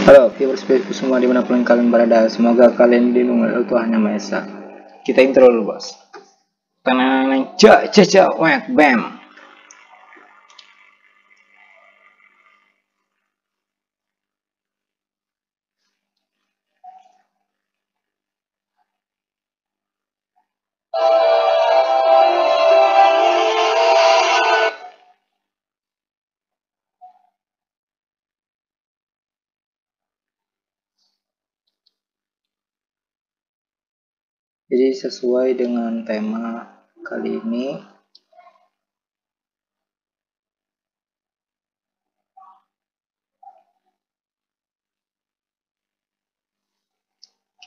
Halo viewers Facebook semua dimanapun kalian berada, semoga kalian dilindungi oleh Tuhan Yang Maha Esa. Kita intro dulu bos. Tanang cak wek bam. Jadi sesuai dengan tema kali ini,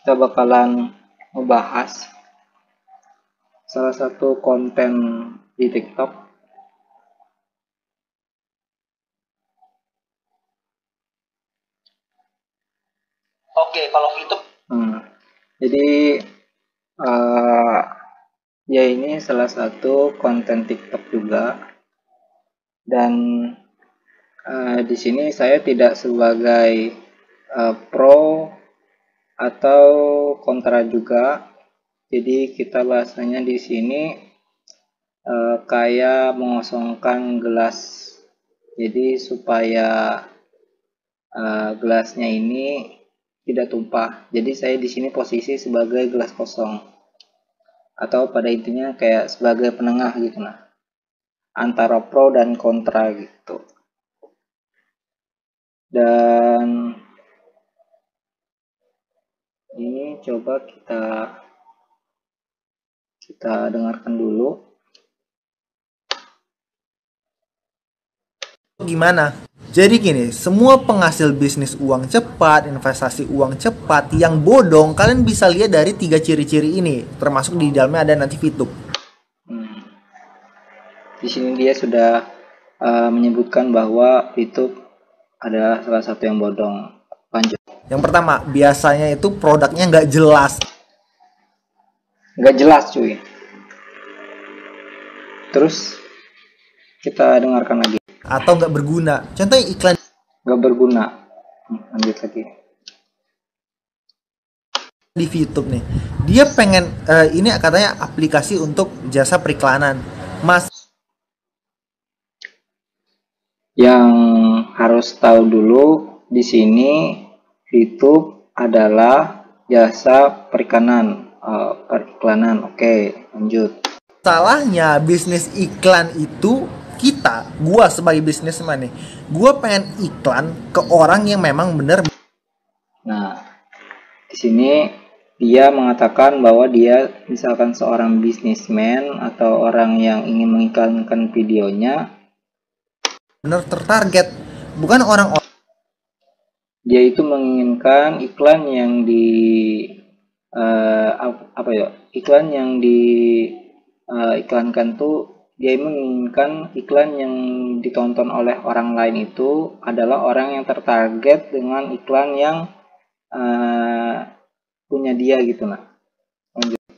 kita bakalan membahas salah satu konten di TikTok. Oke, kalau YouTube. Jadi ya ini salah satu konten TikTok juga, dan di sini saya tidak sebagai pro atau kontra juga. Jadi kita bahasanya di sini kayak mengosongkan gelas. Jadi supaya gelasnya ini tidak tumpah. Jadi saya di sini posisi sebagai gelas kosong, atau pada intinya kayak sebagai penengah gitu nah, antara pro dan kontra gitu. Dan ini coba kita dengarkan dulu. Gimana? Jadi gini, semua penghasil bisnis uang cepat, investasi uang cepat yang bodong, kalian bisa lihat dari 3 ciri-ciri ini, termasuk di dalamnya ada nanti VTube. Di sini dia sudah menyebutkan bahwa VTube adalah salah satu yang bodong. Lanjut. Yang pertama, biasanya itu produknya nggak jelas. Nggak jelas cuy. Terus kita dengarkan lagi. Atau nggak berguna. Contohnya iklan nggak berguna. Lanjut lagi. Di VTube nih, dia pengen ini katanya aplikasi untuk jasa periklanan. Mas, yang harus tahu dulu di sini VTube adalah jasa periklanan. Oke, lanjut. salahnya bisnis iklan itu gua sebagai bisnisman nih, gua pengen iklan ke orang yang memang bener. Nah, di sini dia mengatakan bahwa dia misalkan seorang bisnismen atau orang yang ingin mengiklankan videonya, bener tertarget, bukan orang dia itu menginginkan iklan yang iklan yang iklankan tuh, dia menginginkan iklan yang ditonton oleh orang lain itu adalah orang yang tertarget dengan iklan yang punya dia gitu nah.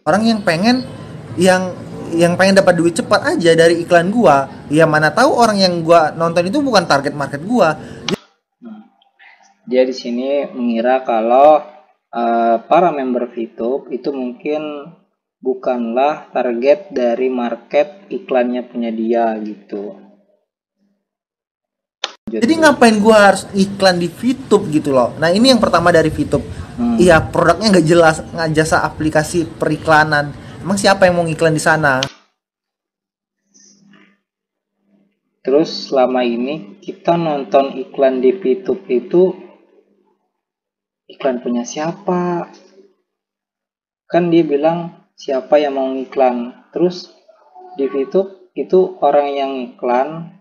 orang yang pengen dapat duit cepat aja dari iklan gua. Ya mana tahu orang yang gua nonton itu bukan target market gua. Dia di sini mengira kalau para member VTube itu mungkin bukanlah target dari market iklannya punya dia gitu. Jadi ngapain gua harus iklan di VTube gitu loh. Nah ini yang pertama dari VTube. Iya, produknya nggak jelas, nggak jasa aplikasi periklanan. Emang siapa yang mau iklan di sana? Terus selama ini kita nonton iklan di VTube itu iklan punya siapa? Kan dia bilang siapa yang mau iklan. Terus di VTube itu orang yang iklan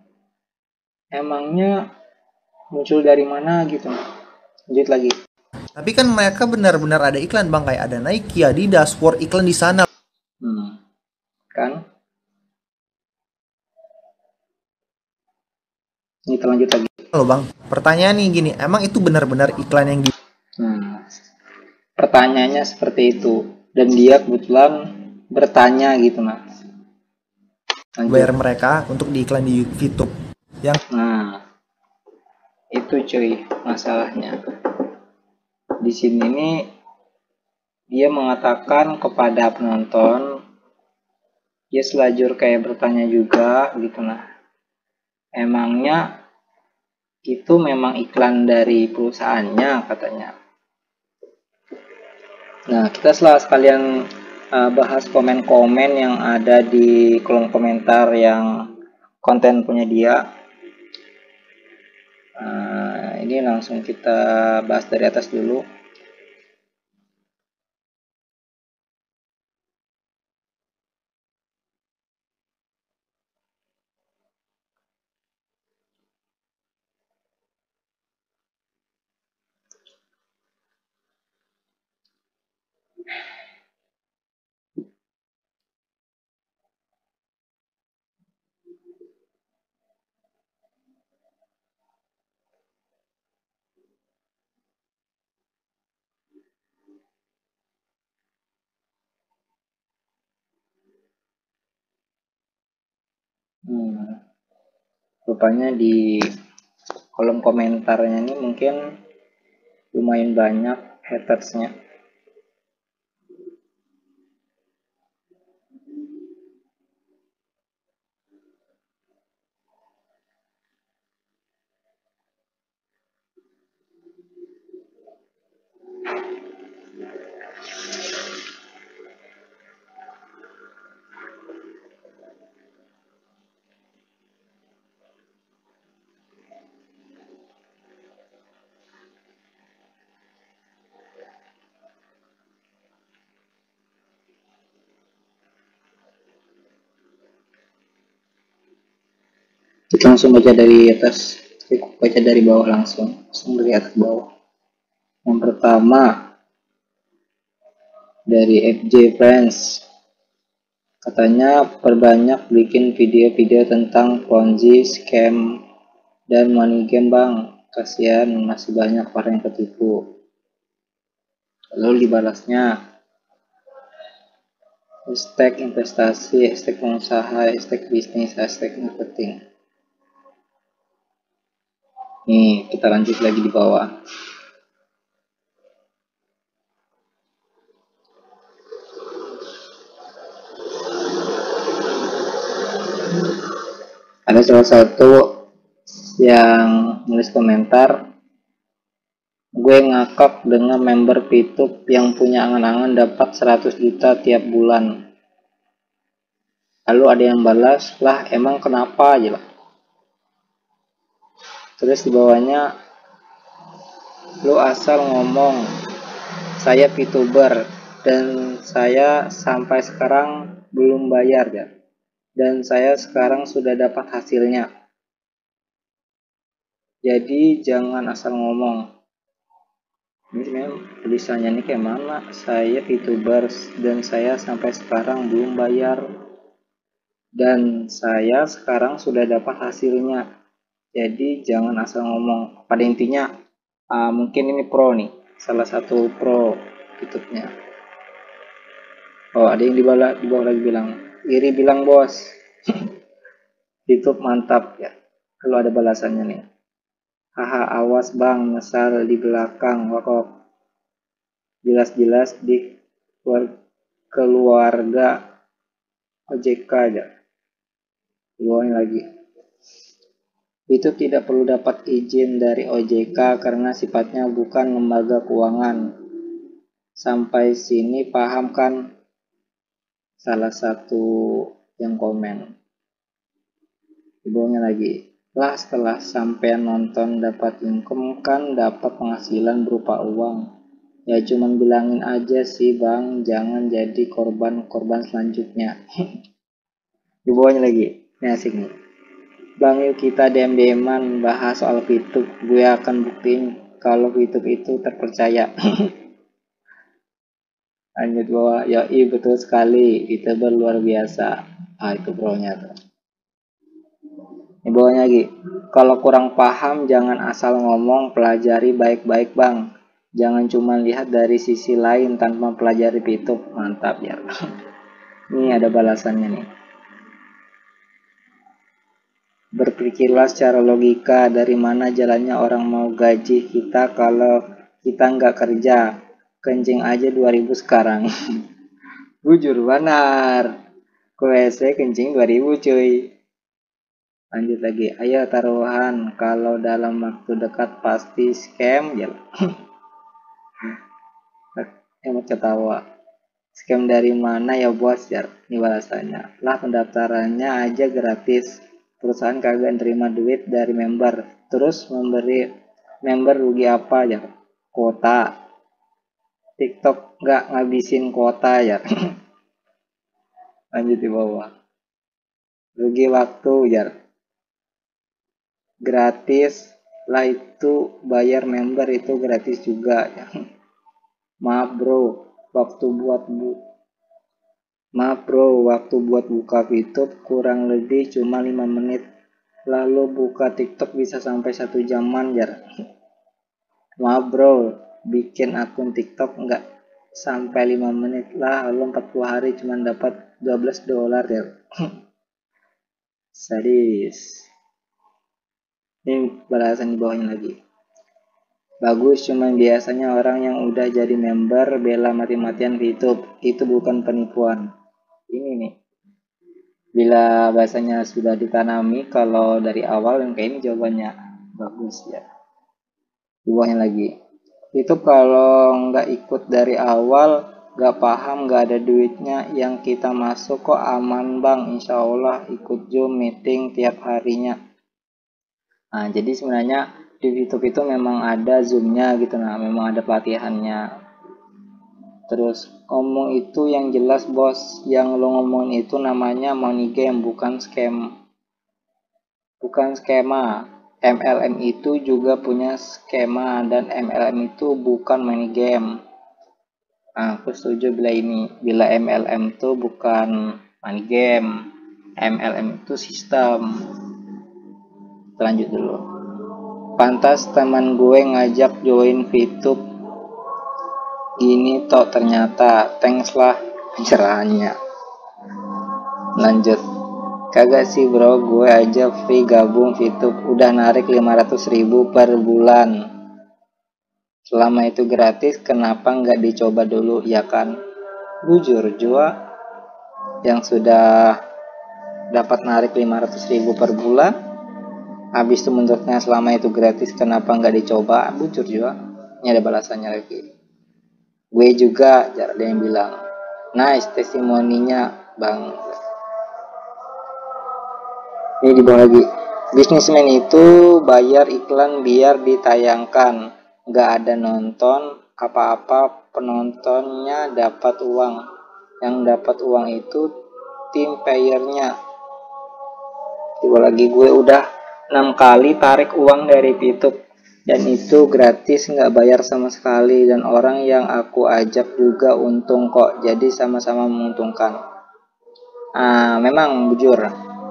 emangnya muncul dari mana gitu. Lanjut lagi. Tapi kan mereka benar-benar ada iklan bang, kayak ada Nike, Adidas, Sport iklan di sana. Kan? Ini lanjut lagi. Halo bang, pertanyaan nih gini, emang itu benar-benar iklan yang di? Pertanyaannya seperti itu, dan dia kebetulan bertanya gitu nah. Bayar mereka untuk diiklan di VTube. Yang itu cuy masalahnya. di sini nih dia mengatakan kepada penonton, dia selajur kayak bertanya juga gitu. Nah, emangnya itu memang iklan dari perusahaannya katanya. Nah, kita setelah sekalian bahas komen-komen yang ada di kolom komentar yang konten punya dia. Ini langsung kita bahas dari atas dulu. Rupanya di kolom komentarnya ini mungkin lumayan banyak hatersnya. Kita langsung baca dari atas, baca dari bawah langsung dari atas bawah. Yang pertama dari FJ Friends, katanya perbanyak bikin video-video tentang Ponzi, scam, dan money game bang, kasihan masih banyak orang yang ketipu. Lalu dibalasnya, hashtag investasi, hashtag pengusaha, hashtag bisnis, hashtag marketing. Nih, kita lanjut lagi di bawah. Ada salah satu yang nulis komentar, gue ngakak dengan member Pitup yang punya angan-angan dapat 100 juta tiap bulan. Lalu ada yang balas, lah emang kenapa aja lah. Terus di bawahnya, lu asal ngomong, saya Pituber dan saya sampai sekarang belum bayar ya. Dan saya sekarang sudah dapat hasilnya. Jadi jangan asal ngomong. Ini sebenarnya tulisannya ini kayak mana? Saya VTubers dan saya sampai sekarang belum bayar. Dan saya sekarang sudah dapat hasilnya. Jadi jangan asal ngomong. Pada intinya mungkin ini pro nih, salah satu pro YouTube-nya. Oh, ada yang di bawah lagi bilang, iri bilang bos. YouTube mantap ya. Lalu ada balasannya nih. Haha, awas bang, nyesal di belakang, wakok. Jelas-jelas di keluarga OJK aja. Luangin lagi. Itu tidak perlu dapat izin dari OJK karena sifatnya bukan lembaga keuangan. Sampai sini paham kan? Salah satu yang komen. Di bawahnya lagi. Lah setelah sampai nonton dapat income kan dapat penghasilan berupa uang. Ya cuman bilangin aja sih bang, jangan jadi korban selanjutnya. Di bawahnya lagi, ini asik nih. Bang yuk kita DM-an bahas soal VTube. Gue akan buktiin kalau VTube itu terpercaya. Lanjut bawah, yoi betul sekali, VTuber luar biasa. Itu pro-nya tuh. Di bawahnya lagi, kalau kurang paham jangan asal ngomong, pelajari baik-baik bang. Jangan cuma lihat dari sisi lain tanpa pelajari VTube. Mantap ya. Ini ada balasannya nih. Berpikirlah secara logika, dari mana jalannya orang mau gaji kita kalau kita nggak kerja, kencing aja 2000 sekarang. Bujur benar, WC kencing 2000 cuy. Lanjut lagi, ayo taruhan, kalau dalam waktu dekat pasti scam ya. Emot ketawa. Scam dari mana ya bos ya? Ini balasannya. Lah pendaftarannya aja gratis. Perusahaan kagak nerima duit dari member. Terus memberi member rugi apa ya? Kuota. TikTok nggak ngabisin kuota ya. Lanjut di bawah. Rugi waktu ya. Gratis. Lah itu bayar member itu gratis juga ya. Maaf bro, waktu buat buka YouTube kurang lebih cuma 5 menit. Lalu buka TikTok bisa sampai 1 jaman ya. Maaf bro, bikin akun TikTok nggak sampai 5 menit lah, lalu 40 hari cuma dapat $12 ya. Sadis. Ini balasan di bawahnya lagi. Bagus, cuman biasanya orang yang udah jadi member bela mati-matian di YouTube. Itu bukan penipuan. Ini nih. Bila bahasanya sudah ditanami, kalau dari awal yang kayak ini jawabannya bagus ya. Di bawahnya lagi. YouTube kalau nggak ikut dari awal, nggak paham, nggak ada duitnya, yang kita masuk kok aman bang. Insya Allah ikut Zoom meeting tiap harinya. Nah, jadi sebenarnya di YouTube itu memang ada zoomnya gitu, nah memang ada pelatihannya. Terus ngomong itu yang jelas bos, yang lo ngomongin itu namanya money game, bukan skema. MLM itu juga punya skema, dan MLM itu bukan money game. Nah, aku setuju bila MLM itu bukan money game, MLM itu sistem. Lanjut dulu. Pantas teman gue ngajak join VTube ini tok ternyata, thanks lah pencerahannya. Lanjut. Kagak sih bro, gue aja free gabung VTube udah narik 500.000 per bulan. Selama itu gratis, kenapa nggak dicoba dulu ya kan? Bujur jua yang sudah dapat narik 500.000 per bulan, habis itu menurutnya selama itu gratis, kenapa nggak dicoba? Bujur juga. Ini ada balasannya lagi. Gue juga, ada yang bilang. Nice testimoninya bang. Ini di bawah lagi. Bisnismen itu bayar iklan biar ditayangkan. Nggak ada nonton apa-apa, penontonnya dapat uang. Yang dapat uang itu tim playernya. Di bawah lagi, gue udah 6 kali tarik uang dari VTube, dan itu gratis, nggak bayar sama sekali, dan orang yang aku ajak juga untung kok, jadi sama-sama menguntungkan. Memang bujur,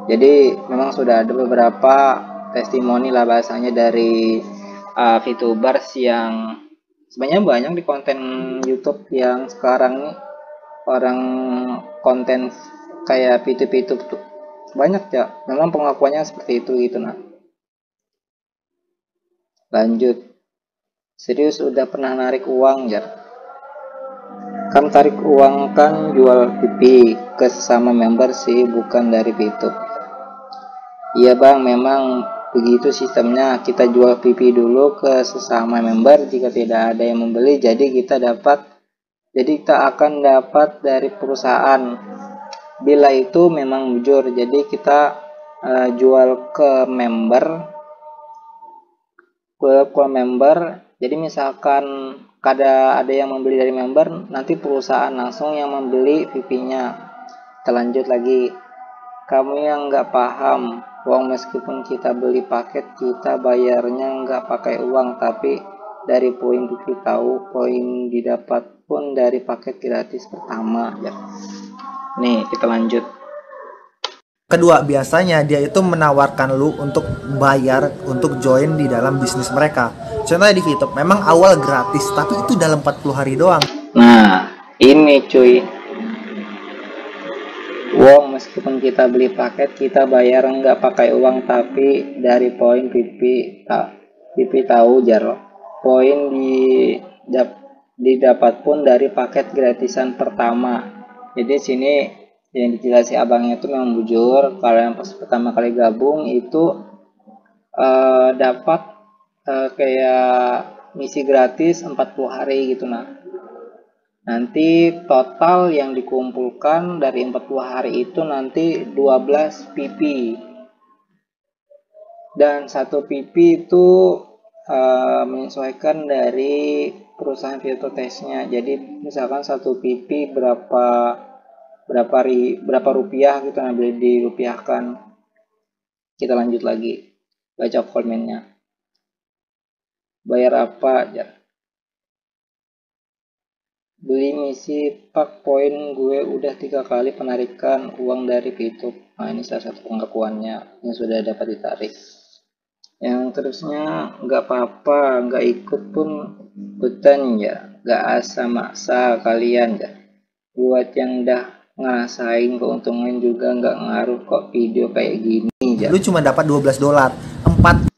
jadi memang sudah ada beberapa testimoni lah bahasanya dari VTubers yang sebenarnya banyak di konten YouTube yang sekarang nih, orang konten kayak VTube tuh banyak ya, memang pengakuannya seperti itu gitu. Nah, lanjut. Serius udah pernah narik uang ya? Kan tarik uang kan jual pipi ke sesama member sih, bukan dari VTube. Iya bang, memang begitu sistemnya. Kita jual pipi dulu ke sesama member, jika tidak ada yang membeli, jadi kita akan dapat dari perusahaan. Bila itu memang jujur, jadi kita jual ke member, jadi misalkan ada yang membeli dari member, nanti perusahaan langsung yang membeli VP-nya. Kita lanjut lagi. Kamu yang nggak paham, uang meskipun kita beli paket, kita bayarnya nggak pakai uang, tapi dari poin VP tahu, poin didapat pun dari paket gratis pertama ya. Nih kita lanjut. Kedua, biasanya dia itu menawarkan lu untuk bayar untuk join di dalam bisnis mereka. Contohnya di VTube, memang awal gratis, tapi itu dalam 40 hari doang. Nah, ini cuy. Wow, meskipun kita beli paket, kita bayar nggak pakai uang, tapi dari poin PP tahu jaro. poin didapat pun dari paket gratisan pertama. Jadi sini yang dijelasin abangnya itu memang jujur, kalau yang pas pertama kali gabung itu dapat kayak misi gratis 40 hari gitu. Nanti total yang dikumpulkan dari 40 hari itu nanti 12 PP. Dan satu PP itu menyesuaikan dari perusahaan virtual testnya. Jadi misalkan satu PP berapa rupiah gitu, nah boleh dirupiahkan. Kita lanjut lagi baca komennya. Bayar apa aja? Beli misi pak poin gue udah 3 kali penarikan uang dari VTube. Nah ini salah satu pengakuannya yang sudah dapat ditarik. Yang terusnya nggak apa-apa, nggak ikut pun ikutan ya, nggak asa maksa kalian ya. Buat yang udah ngerasain keuntungan juga nggak ngaruh kok video kayak gini ya. Lu cuma dapat $12. 4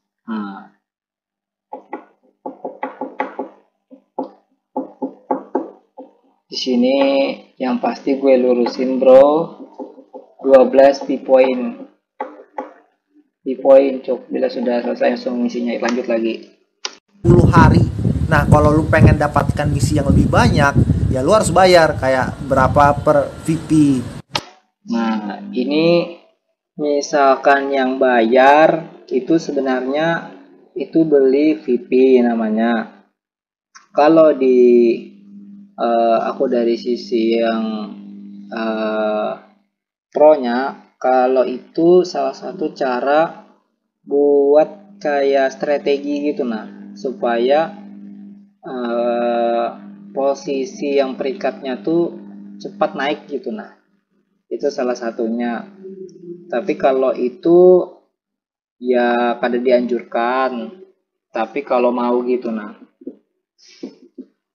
Di sini yang pasti gue lurusin bro, 12 P-point cuk. Bila sudah selesai langsung misinya lanjut lagi. 10 hari. Nah, kalau lu pengen dapatkan misi yang lebih banyak, ya lu harus bayar kayak berapa per VP. Nah, ini misalkan yang bayar itu sebenarnya itu beli VP namanya. Kalau di aku dari sisi yang pro-nya, kalau itu salah satu cara buat kayak strategi gitu supaya posisi yang peringkatnya tuh cepat naik gitu itu salah satunya. Tapi kalau itu ya pada dianjurkan, tapi kalau mau gitu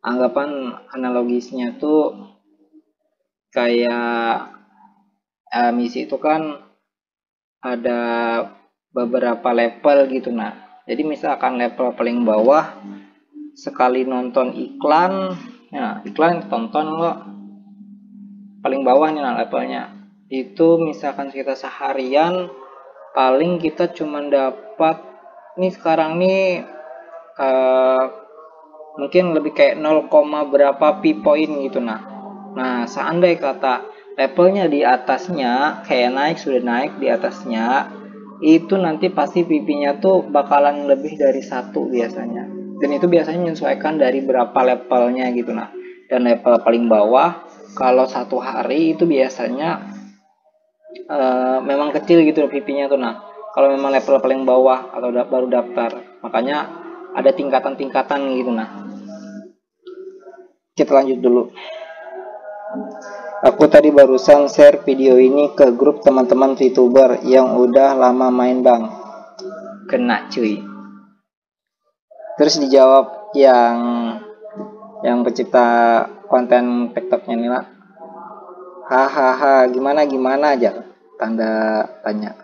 anggapan analogisnya tuh kayak misi itu kan ada beberapa level gitu jadi misalkan level paling bawah sekali nonton iklan, ya iklan tonton lo paling bawah nih levelnya itu misalkan kita seharian paling kita cuma dapat nih sekarang nih mungkin lebih kayak 0, berapa P-point gitu nah seandainya kata levelnya di atasnya kayak sudah naik di atasnya itu nanti pasti PP-nya tuh bakalan lebih dari 1 biasanya, dan itu biasanya menyesuaikan dari berapa levelnya gitu dan level paling bawah kalau 1 hari itu biasanya memang kecil gitu PP-nya tuh kalau memang level paling bawah atau baru daftar, makanya ada tingkatan-tingkatan gitu Kita lanjut dulu. Aku tadi barusan share video ini ke grup teman-teman VTuber yang udah lama main bang. Kena cuy. Terus dijawab yang pencipta konten TikToknya nih lah. Hahaha, gimana aja? Tanda tanya.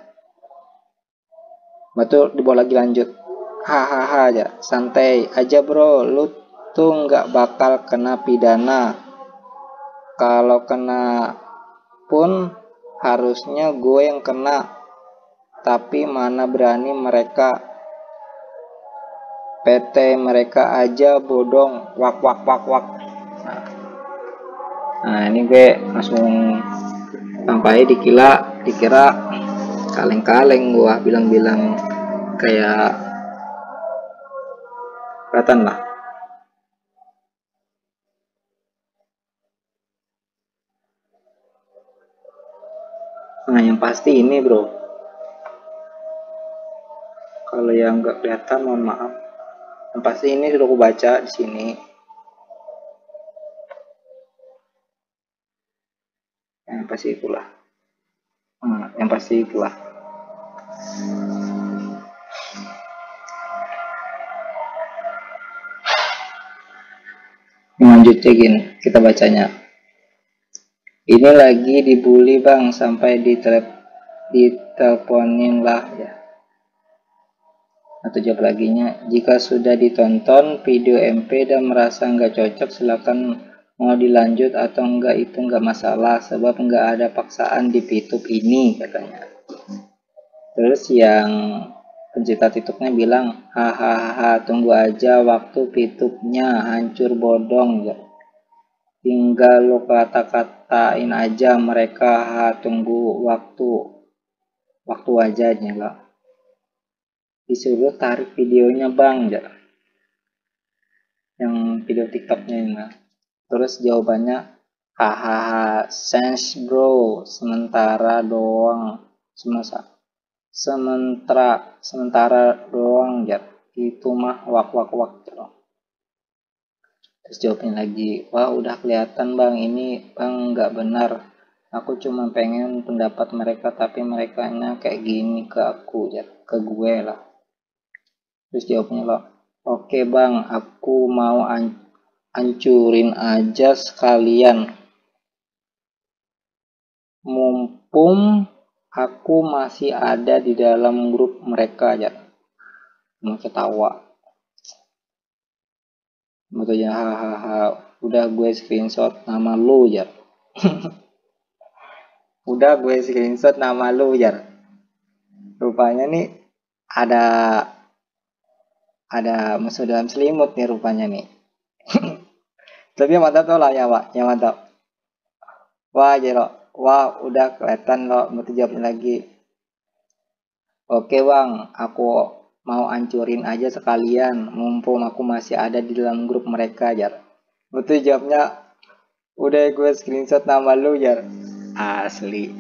Betul, dibawa lagi lanjut. Hahaha aja, santai aja bro, lu tuh nggak bakal kena pidana. Kalau kena pun harusnya gue yang kena, tapi mana berani mereka. PT mereka aja bodong, wak. Nah ini gue langsung sampai dikira kaleng-kaleng, gua bilang kayak kelihatan lah. Nah yang pasti ini bro, kalau yang nggak kelihatan mohon maaf, yang pasti ini sudah aku baca di sini. Yang pasti itulah. Yang pasti itulah. Lanjutnya gini, kita bacanya. Ini lagi dibully bang, sampai diteleponin lah ya. Atau jawab laginya, jika sudah ditonton video MP dan merasa nggak cocok, silakan mau dilanjut atau enggak, itu nggak masalah sebab nggak ada paksaan di VTube ini, katanya. Terus yang pencipta TikToknya bilang, hahaha, tunggu aja waktu VTube-nya hancur bodong ya. Tinggal lo kata-katain aja mereka, tunggu waktu aja lah. Disuruh tarik videonya bang ya. Yang video TikToknya ini. Terus jawabannya, hahaha, sense bro, sementara doang, sementara doang ya, itu mah wak gitu. Terus jawabnya lagi, wah udah kelihatan bang, ini bang nggak benar, aku cuma pengen pendapat mereka tapi merekanya kayak gini ke aku ya, ke gue lah. Terus jawabnya lo, oke bang, aku mau hancurin aja sekalian, mumpung aku masih ada di dalam grup mereka ya. Mau ketawa, makanya hahaha, udah gue screenshot nama lu ya. Udah gue screenshot nama lu ya. Rupanya nih ada musuh dalam selimut nih rupanya nih. Tapi mantap tuh lah ya Pak, yang mantap. Wah Jero, wah udah kelihatan lo, mau jawabnya lagi. Oke bang, aku mau hancurin aja sekalian, mumpung aku masih ada di dalam grup mereka Jar. Betul jawabnya, udah gue screenshot nama lu Jar. Asli,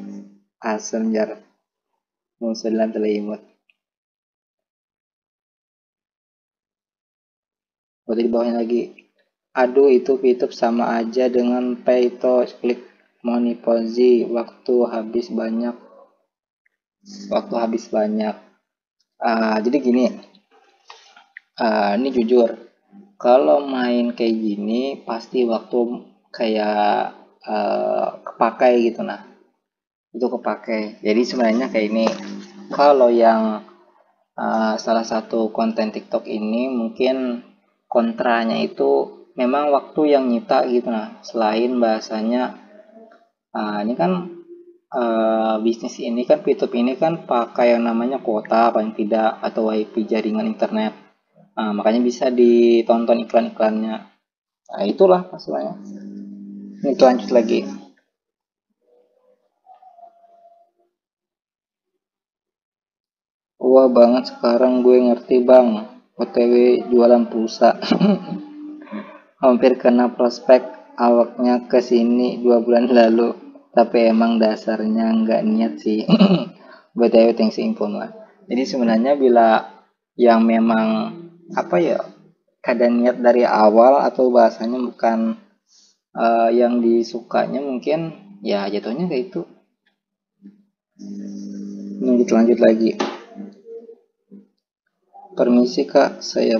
asem Jar, musuh dalam selimut. Betul di bawahnya lagi, aduh itu VTube sama aja dengan pay to click monetize, waktu habis banyak. Jadi gini, ini jujur, kalau main kayak gini pasti waktu kayak kepakai gitu, nah itu kepakai. Jadi sebenarnya kayak ini, kalau yang salah satu konten TikTok ini mungkin kontranya itu memang waktu yang nyita gitu, nah selain bahasanya ini kan bisnis ini kan, VTube ini kan pakai yang namanya kuota paling tidak atau WiFi jaringan internet. Makanya bisa ditonton iklan-iklannya. Nah, itulah masalahnya. Ini lanjut lagi. Wah banget, sekarang gue ngerti bang. OTW jualan pulsa. Hampir kena prospek awaknya ke sini 2 bulan lalu. Tapi emang dasarnya nggak niat sih. BTW thanks info lah. Jadi sebenarnya bila yang memang apa ya, kadang niat dari awal atau bahasanya bukan yang disukanya, mungkin ya jatuhnya kayak itu. Ini kita lanjut lagi. Permisi kak, saya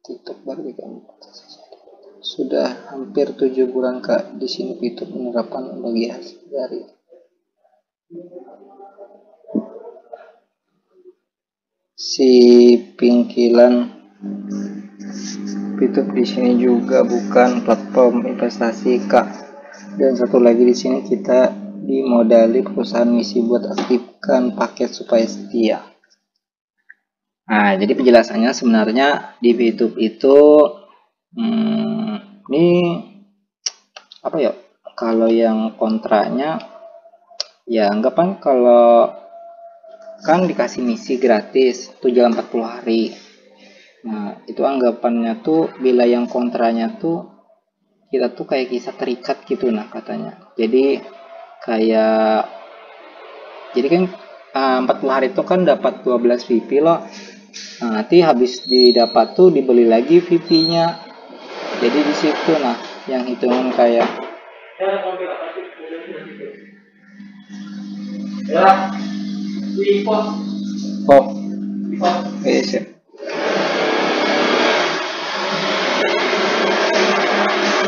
TikTok baru sudah hampir 7 bulan kak di sini. Itu penerapan bagi hasil dari si pingkilan. VTube di sini juga bukan platform investasi kak. Dan satu lagi di sini kita dimodali perusahaan misi buat aktifkan paket supaya setia. Nah, jadi penjelasannya sebenarnya di VTube itu ini apa ya? Kalau yang kontranya ya anggapan kalau kan dikasih misi gratis 7 40 hari. Nah, itu anggapannya tuh bila yang kontranya tuh kita tuh kayak kisah terikat gitu nah katanya. Jadi kan 40 hari itu kan dapat 12 VP loh. Nah, nanti habis didapat tuh dibeli lagi VP-nya. Jadi di situ nah yang hitungan kayak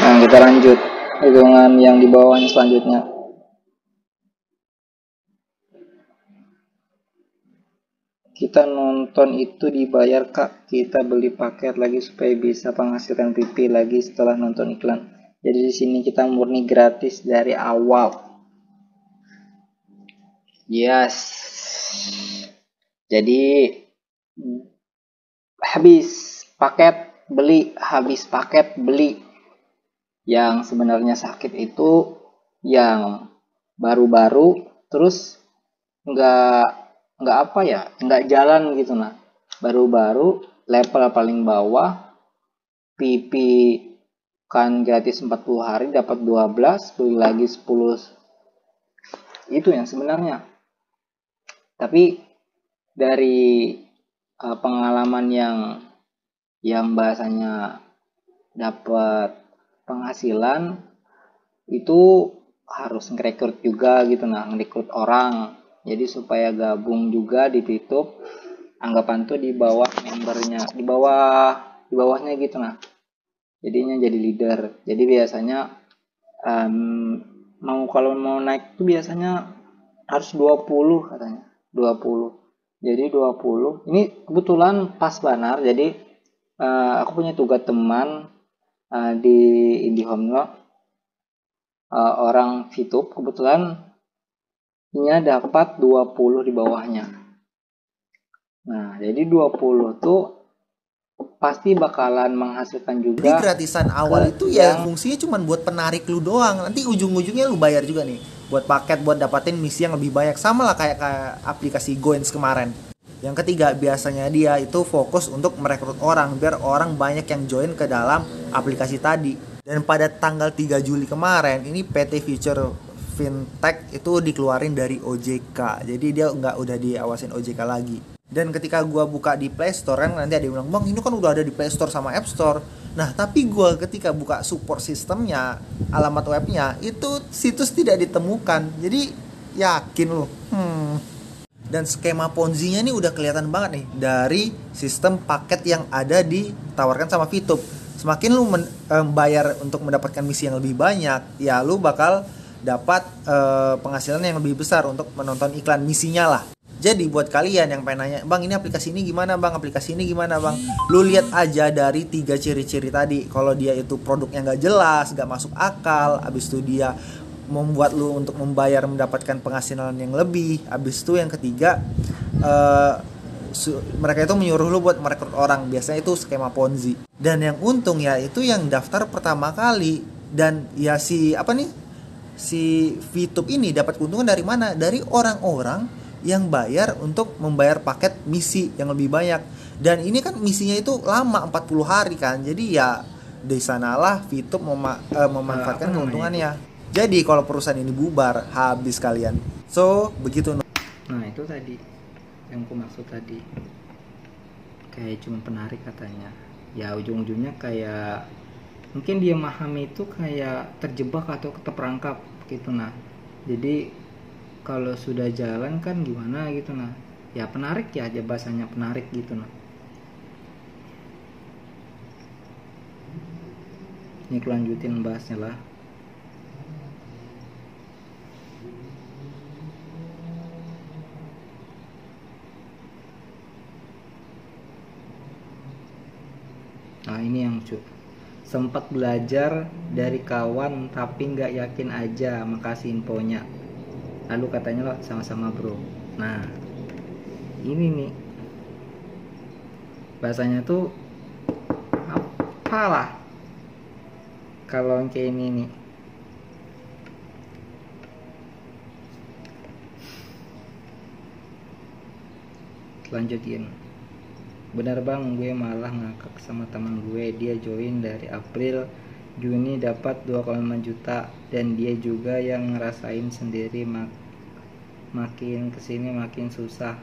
Nah, kita lanjut hitungan yang di bawahnya selanjutnya. kita nonton itu dibayar Kak, kita beli paket lagi supaya bisa penghasilan PP lagi setelah nonton iklan. Jadi di sini kita murni gratis dari awal. Yes. Jadi habis paket beli. Yang sebenarnya sakit itu yang baru-baru terus nggak jalan gitu. Nah, baru-baru level paling bawah, PP kan gratis 40 hari dapat 12, beli lagi 10. Itu yang sebenarnya. Tapi dari pengalaman yang bahasanya dapat penghasilan itu harus ngerekrut juga gitu. Nah, ngerekrut orang jadi supaya gabung juga di YouTube, anggapan tuh di bawah membernya, di bawahnya gitu. Nah, jadinya jadi leader. Jadi biasanya kalau mau naik tuh biasanya harus 20 katanya, 20. Jadi 20 ini kebetulan pas banar. Jadi aku punya tugas teman di IndiHome, orang VTube, kebetulan ini dapat 20 di bawahnya. Nah, jadi 20 tuh pasti bakalan menghasilkan juga. Jadi gratisan awal itu ya fungsinya cuma buat penarik lu doang. Nanti ujung-ujungnya lu bayar juga nih buat paket, buat dapatin misi yang lebih banyak. Sama lah kayak aplikasi Goins kemarin. Yang ketiga, biasanya dia itu fokus untuk merekrut orang biar orang banyak yang join ke dalam aplikasi tadi. Dan pada tanggal 3 Juli kemarin ini PT Future Fintech itu dikeluarin dari OJK. Jadi dia udah diawasin OJK lagi. Dan ketika gue buka di Play Store kan nanti ada yang bilang, bang ini kan udah ada di Play Store sama App Store. Nah tapi gue ketika buka support sistemnya, alamat webnya, itu situs tidak ditemukan. Jadi yakin loh. Dan skema Ponzi-nya ini udah kelihatan banget nih dari sistem paket yang ada ditawarkan sama VTube. Semakin lu bayar untuk mendapatkan misi yang lebih banyak, ya lu bakal dapat penghasilan yang lebih besar untuk menonton iklan misinya lah. Jadi buat kalian yang pengen nanya, bang ini aplikasi ini gimana bang, aplikasi ini gimana bang, lu lihat aja dari 3 ciri-ciri tadi. Kalau dia itu produknya nggak jelas, nggak masuk akal, abis itu dia membuat lu untuk membayar mendapatkan penghasilan yang lebih, abis itu yang ketiga mereka itu menyuruh lu buat merekrut orang, biasanya itu skema Ponzi. Dan yang untung ya itu yang daftar pertama kali. Dan ya si VTube ini dapat keuntungan dari mana? Dari orang-orang yang bayar untuk membayar paket misi yang lebih banyak. Dan ini kan misinya itu lama, 40 hari kan. Jadi ya di sanalah VTube memanfaatkan keuntungannya. Jadi kalau perusahaan ini bubar, habis kalian. So, begitu. Nah, itu tadi yang aku maksud tadi. Kayak cuma penarik katanya. Ya ujung-ujungnya kayak mungkin dia memahami itu kayak terjebak atau terperangkap gitu. Nah, jadi kalau sudah jalan kan gimana gitu. Nah, ya penarik ya aja bahasanya, penarik gitu. Nah, ini kelanjutin bahasnya lah. Nah ini yang lucu, sempat belajar dari kawan tapi nggak yakin aja, makasih infonya. Lalu katanya lo sama-sama bro. Nah ini nih bahasanya tuh apalah kalau kayak ini nih. Lanjutin. Benar bang, gue malah ngakak sama teman gue. Dia join dari April, Juni dapat 2,5 juta. Dan dia juga yang ngerasain sendiri, makin kesini makin susah.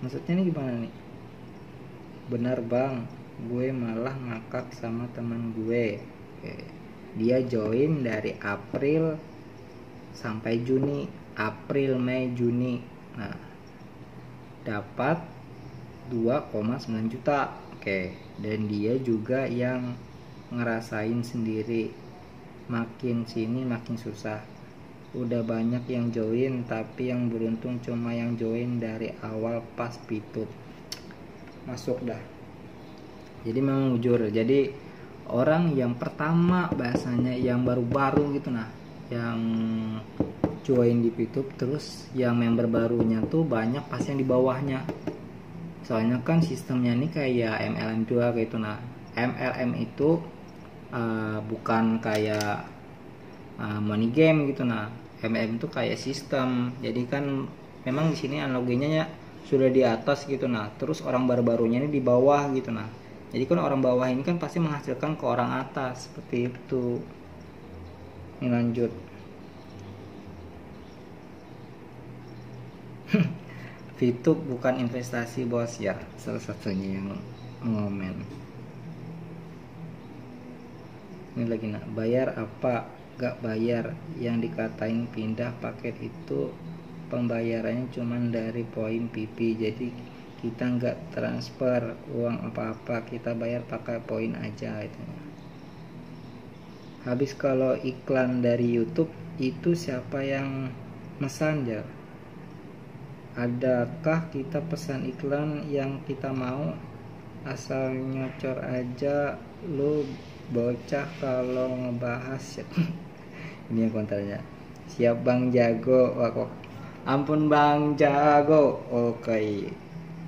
Maksudnya ini gimana nih? Benar bang, gue malah ngakak sama teman gue. Dia join dari April sampai Juni, April, Mei, Juni. Nah, dapat 2,9 juta. Dan dia juga yang ngerasain sendiri. makin sini makin susah. Udah banyak yang join, tapi yang beruntung cuma yang join dari awal pas VTube masuk dah. Jadi memang jujur, jadi orang yang pertama bahasanya yang baru-baru gitu nah, yang join di VTube, terus yang member barunya tuh banyak pas yang di bawahnya. Soalnya kan sistemnya ini kayak MLM juga gitu nah. MLM itu bukan kayak money game gitu nah. MLM itu kayak sistem. Jadi kan memang di sini analoginya ya sudah di atas gitu nah. Terus orang baru-barunya ini di bawah gitu nah. Jadi kan orang bawah ini kan pasti menghasilkan ke orang atas seperti itu. Ini lanjut. VTube bukan investasi bos ya, salah satunya yang ngomen. Ini lagi nak, bayar apa gak bayar, yang dikatain pindah paket itu pembayarannya cuman dari poin PP, jadi kita nggak transfer uang apa-apa, kita bayar pakai poin aja itu. Habis kalau iklan dari YouTube itu siapa yang mesan ya? Adakah kita pesan iklan yang kita mau, asal nyocor aja lu bocah kalau ngebahas ya. Ini yang konternya, siap Bang Jago. Wah, ampun Bang Jago. Oke,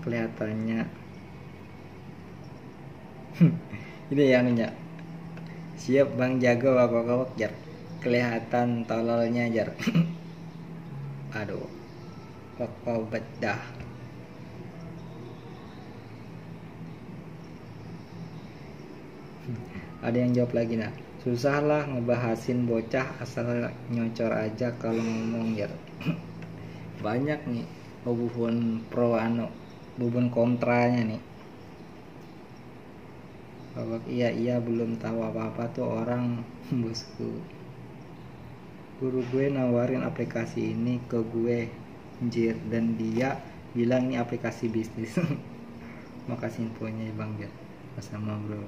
kelihatannya ini yang nya, siap Bang Jago. Wah, jar kelihatan tololnya jar. Aduh, kok bedah. Ada yang jawab lagi nah, susah lah ngebahasin bocah, asal nyocor aja kalau ngomong ya. Banyak nih bubun pro bubun kontranya nih. Bahwa iya belum tahu apa-apa tuh orang. Bosku, guru gue nawarin aplikasi ini ke gue anjir, dan dia bilang ini aplikasi bisnis. Makasih infonya Bang ya, sama bro.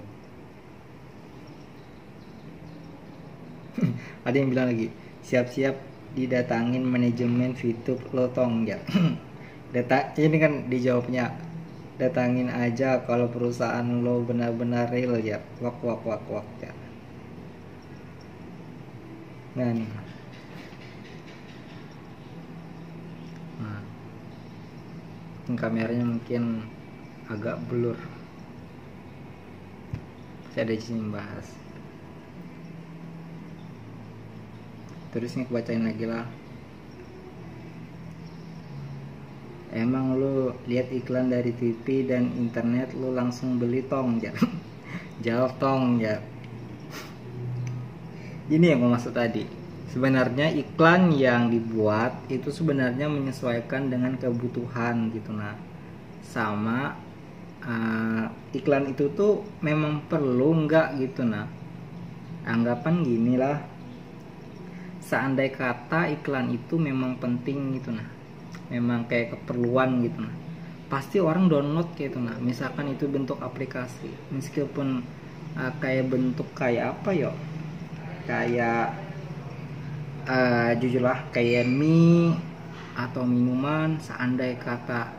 Ada yang bilang lagi, siap-siap didatangin manajemen VTube lo tong ya. Data ini kan dijawabnya, datangin aja kalau perusahaan lo benar-benar real ya. Wak ya. Nah nih, kameranya mungkin agak blur, saya ada di sini bahas. Terus nih bacain lagi lah. Emang lu lihat iklan dari TV dan internet lu langsung beli tong ya? Jawab tong ya. Ini yang gue maksud tadi. Sebenarnya iklan yang dibuat itu sebenarnya menyesuaikan dengan kebutuhan gitu nah. Sama iklan itu tuh memang perlu nggak gitu nah. Anggapan gini lah, seandai kata iklan itu memang penting gitu nah, memang kayak keperluan gitu nah, pasti orang download gitu nah. Misalkan itu bentuk aplikasi, meskipun kayak bentuk kayak apa yo, kayak jujurlah kayak mie atau minuman, seandai kata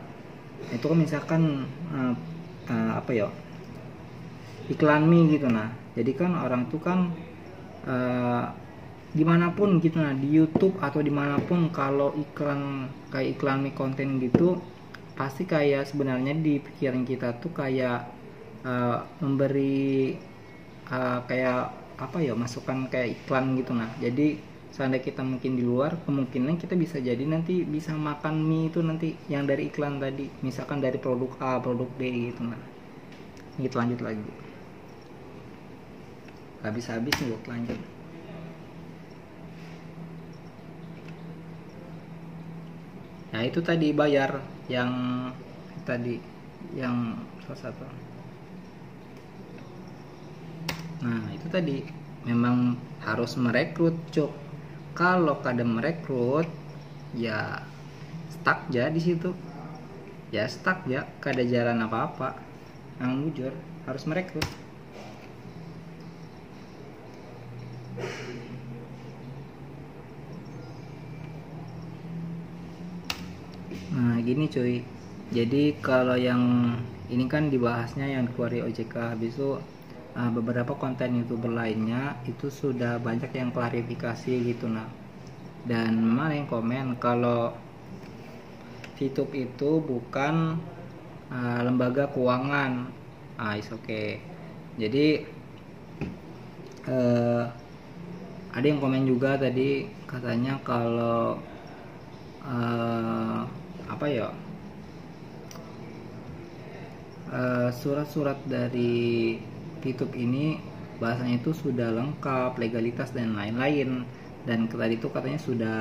itu kan misalkan apa yo, iklan mie gitu nah. Jadi kan orang tuh kan dimanapun gitu nah, di YouTube atau dimanapun, kalau iklan kayak iklan mie konten gitu, pasti kayak sebenarnya di pikiran kita tuh kayak memberi kayak apa ya, masukan kayak iklan gitu nah. Jadi seandainya kita mungkin di luar, kemungkinan kita bisa jadi nanti bisa makan mie itu nanti yang dari iklan tadi, misalkan dari produk A, produk B gitu nah. Kita lanjut lagi, habis-habis nih buat lanjut. Nah itu tadi bayar yang tadi, yang salah satu. Nah itu tadi memang harus merekrut cuk. Kalau kada merekrut ya stuck ya di situ. Ya stuck ya, kada jalan apa-apa. Yang jujur harus merekrut. gini cuy, jadi kalau yang ini kan dibahasnya yang dikeluari OJK, habis itu beberapa konten YouTuber lainnya itu sudah banyak yang klarifikasi gitu. Nah, dan mana yang komen kalau VTube itu bukan lembaga keuangan. Is okay. Jadi ada yang komen juga tadi katanya kalau apa ya, surat-surat dari VTube ini bahasanya itu sudah lengkap, legalitas dan lain-lain, dan tadi itu katanya sudah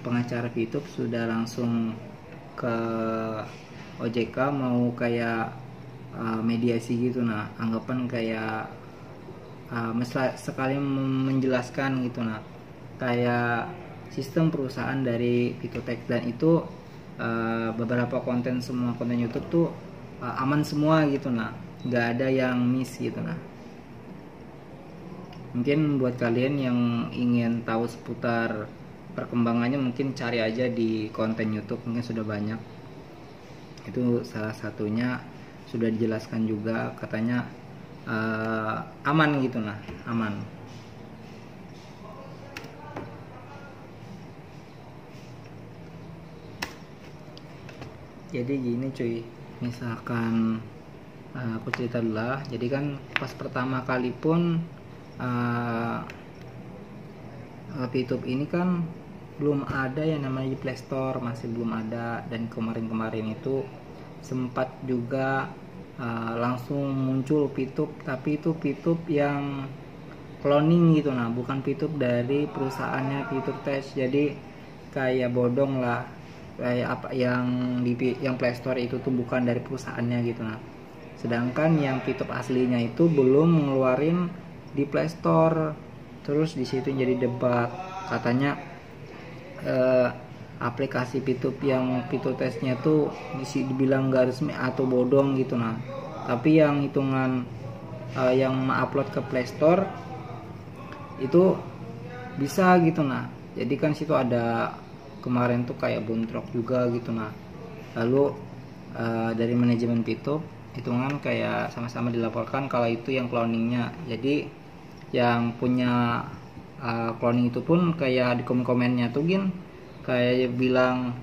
pengacara VTube sudah langsung ke OJK mau kayak mediasi gitu. Nah, anggapan kayak sekali menjelaskan gitu. Nah, kayak sistem perusahaan dari Vitotex, dan itu beberapa konten, semua konten YouTube tuh aman semua gitu. Nah, nggak ada yang miss gitu. Nah, mungkin buat kalian yang ingin tahu seputar perkembangannya, mungkin cari aja di konten YouTube, mungkin sudah banyak. Itu salah satunya sudah dijelaskan juga, katanya aman gitu. Nah, aman. Jadi gini cuy, misalkan aku cerita dulu lah. Jadi kan pas pertama kali pun VTube ini kan belum ada yang namanya di Play Store, masih belum ada. Dan kemarin-kemarin itu sempat juga langsung muncul VTube, tapi itu VTube yang cloning gitu. Nah, bukan VTube dari perusahaannya Vitotex. Jadi kayak bodong lah, kayak apa yang di yang Play Store itu tuh bukan dari perusahaannya gitu. Nah, sedangkan yang VTube aslinya itu belum ngeluarin di Play Store. Terus di situ jadi debat, katanya aplikasi VTube yang Vitotex-nya tuh dibilang gak resmi atau bodong gitu. Nah, tapi yang hitungan yang upload ke Play Store itu bisa gitu. Nah, jadi kan situ ada kemarin tuh kayak bontrok juga gitu. Nah, lalu dari manajemen VTube hitungan kayak sama-sama dilaporkan kalau itu yang cloningnya. Jadi yang punya cloning itu pun kayak di komen-komennya tuh kayak bilang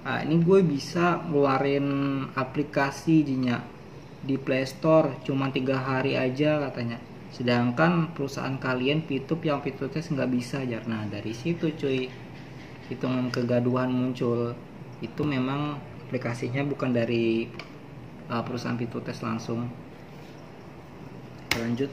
ini gue bisa ngeluarin aplikasi di Play Store cuma 3 hari aja katanya, sedangkan perusahaan kalian VTube yang Vitotex nggak bisa aja. Nah, dari situ cuy hitungan kegaduhan muncul. Itu memang aplikasinya bukan dari perusahaan Vitotex langsung. Lanjut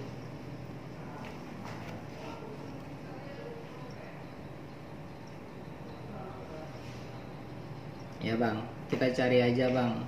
ya bang, kita cari aja bang.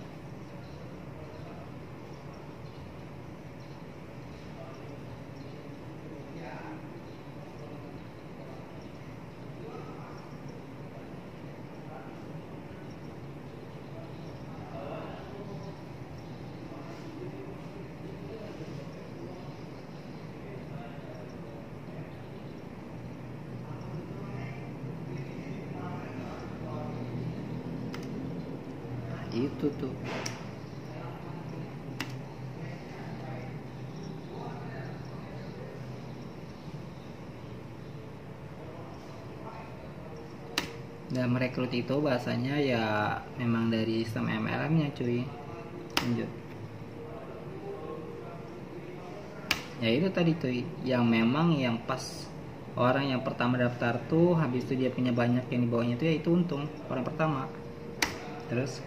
Itu tuh dan merekrut itu bahasanya ya memang dari sistem MLM nya cuy. Lanjut ya, itu tadi tuh yang memang yang pas orang yang pertama daftar tuh, habis itu dia punya banyak yang di bawahnya tuh, ya itu untung orang pertama. Terus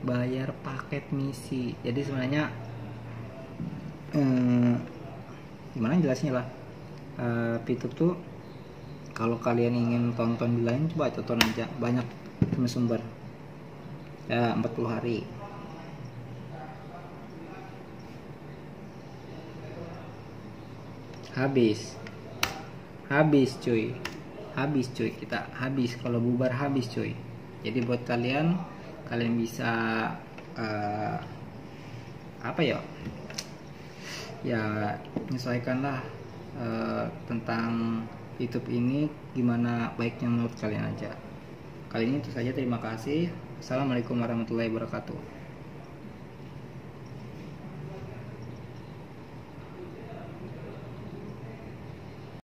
bayar paket misi. Jadi sebenarnya gimana jelasnya lah, VTube tuh kalau kalian ingin tonton di lain, coba tonton aja, banyak sumber ya, 40 hari. Habis cuy, kita habis, kalau bubar habis cuy. Jadi buat kalian bisa apa ya, ya menyesuaikanlah tentang YouTube ini gimana baiknya menurut kalian aja. Kali ini itu saja, terima kasih. Assalamualaikum warahmatullahi wabarakatuh.